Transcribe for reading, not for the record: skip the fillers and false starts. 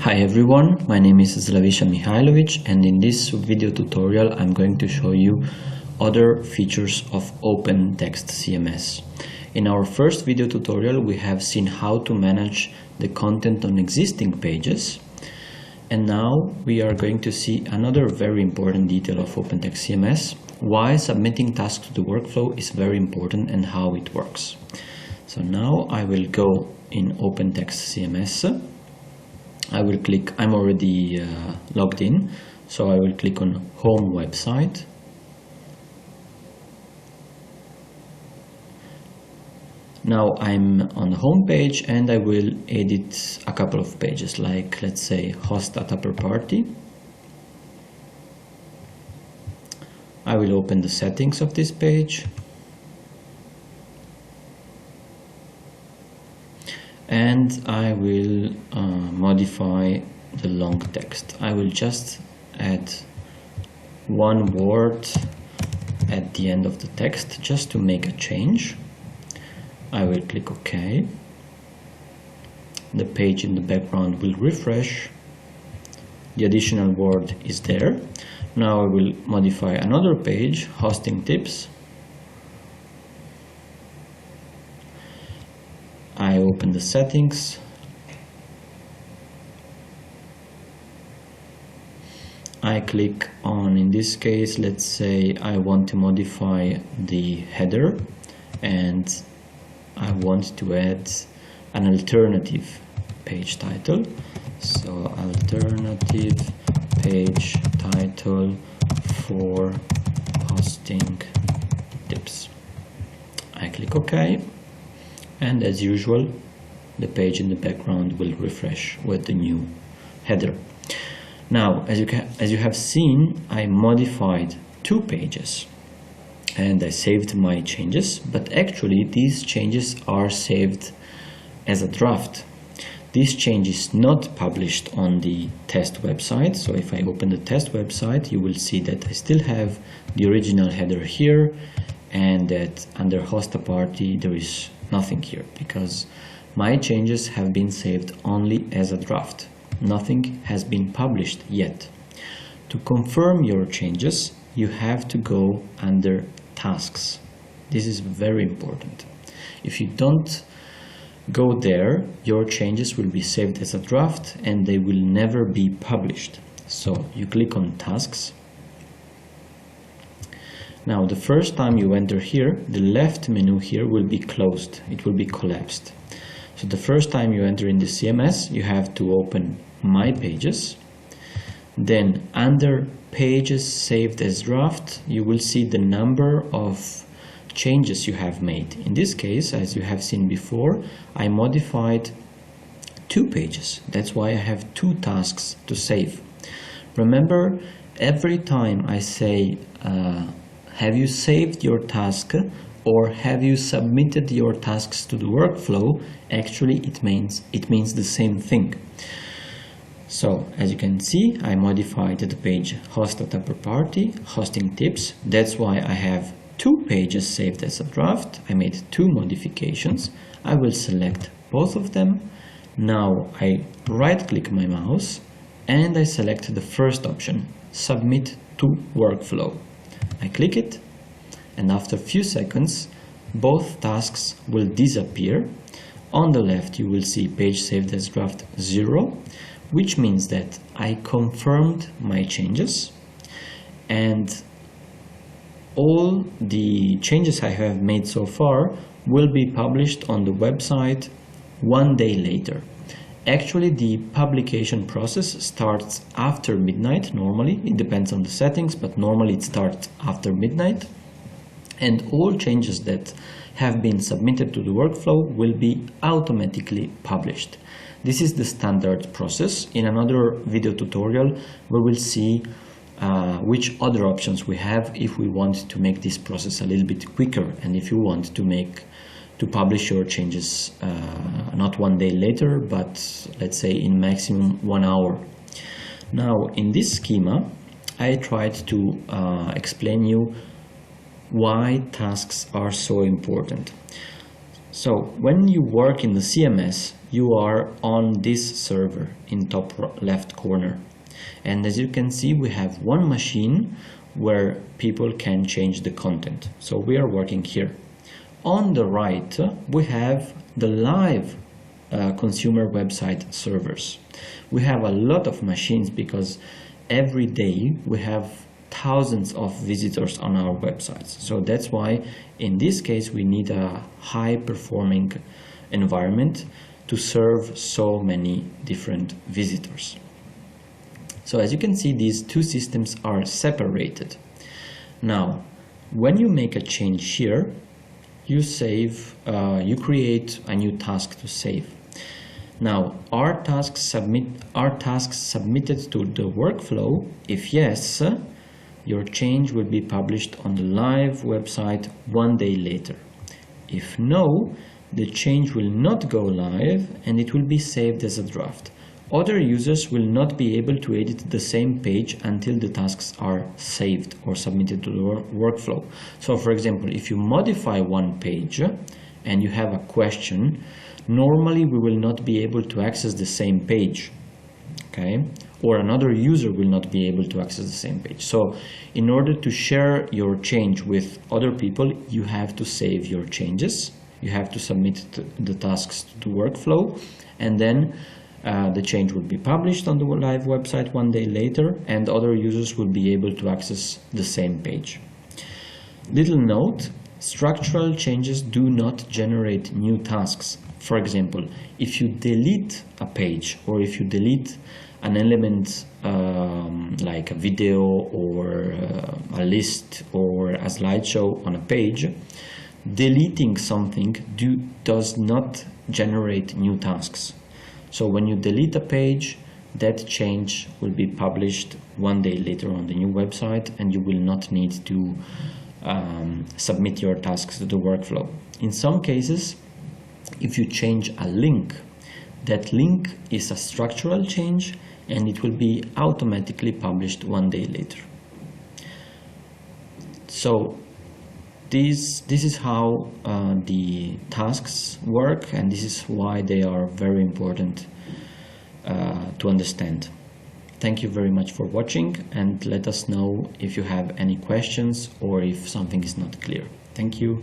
Hi everyone, my name is Slavisha Mihailovic, and in this video tutorial I'm going to show you other features of OpenText CMS. In our first video tutorial we have seen how to manage the content on existing pages, and now we are going to see another very important detail of OpenText CMS, why submitting tasks to the workflow is very important and how it works. So now I will go in OpenText CMS. I will click, I'm already logged in, so I will click on Home Website. Now I'm on the home page and I will edit a couple of pages, like let's say host at upper party. I will open the settings of this page. And I will modify the long text. I will just add one word at the end of the text just to make a change. I will click OK. The page in the background will refresh. The additional word is there. Now I will modify another page, hosting tips. I open the settings. I click on, in this case, let's say I want to modify the header and I want to add an alternative page title. So alternative page title for hosting tips. I click OK. And as usual, the page in the background will refresh with the new header. Now, as you have seen, I modified two pages and I saved my changes, but actually these changes are saved as a draft. This change is not published on the test website, so if I open the test website, you will see that I still have the original header here, and that under host a party there is nothing here, because my changes have been saved only as a draft. Nothing has been published yet. To confirm your changes, you have to go under tasks. This is very important. If you don't go there, your changes will be saved as a draft and they will never be published. So you click on tasks. Now, the first time you enter here, the left menu here will be closed. It will be collapsed. So the first time you enter in the CMS, you have to open My Pages. Then under Pages Saved as Draft, you will see the number of changes you have made. In this case, as you have seen before, I modified two pages. That's why I have two tasks to save. Remember, every time I say have you saved your task or have you submitted your tasks to the workflow, actually it means the same thing. So as you can see, I modified the page host at upper party, hosting tips. That's why I have two pages saved as a draft. I made two modifications. I will select both of them. Now I right click my mouse and I select the first option, submit to workflow. I click it, and after a few seconds both tasks will disappear. On the left you will see page saved as draft 0, which means that I confirmed my changes and all the changes I have made so far will be published on the website one day later. Actually, the publication process starts after midnight normally. It depends on the settings, but normally it starts after midnight. And all changes that have been submitted to the workflow will be automatically published. This is the standard process. In another video tutorial, we will see which other options we have if we want to make this process a little bit quicker, and if you want to publish your changes not one day later, but let's say in maximum 1 hour. Now in this schema I tried to explain you why tasks are so important. So when you work in the CMS, you are on this server in top left corner. And as you can see, we have one machine where people can change the content. So we are working here. On the right, we have the live consumer website servers. We have a lot of machines because every day we have thousands of visitors on our websites. So that's why in this case we need a high performing environment to serve so many different visitors. So as you can see, these two systems are separated. Now when you make a change here, you create a new task to save. Now are tasks submitted to the workflow? If yes, your change will be published on the live website one day later. If no, the change will not go live and it will be saved as a draft. Other users will not be able to edit the same page until the tasks are saved or submitted to the workflow. So for example, if you modify one page and you have a question, normally we will not be able to access the same page. Okay? Or another user will not be able to access the same page. So in order to share your change with other people, you have to save your changes. You have to submit the tasks to the workflow, and then the change will be published on the live website one day later, and other users will be able to access the same page. Little note, structural changes do not generate new tasks. For example, if you delete a page or if you delete an element like a video or a list or a slideshow on a page, deleting something does not generate new tasks. So when you delete a page, that change will be published one day later on the new website, and you will not need to submit your tasks to the workflow. In some cases, if you change a link, that link is a structural change and it will be automatically published one day later. So this is how the tasks work, and this is why they are very important to understand. Thank you very much for watching, and let us know if you have any questions or if something is not clear. Thank you.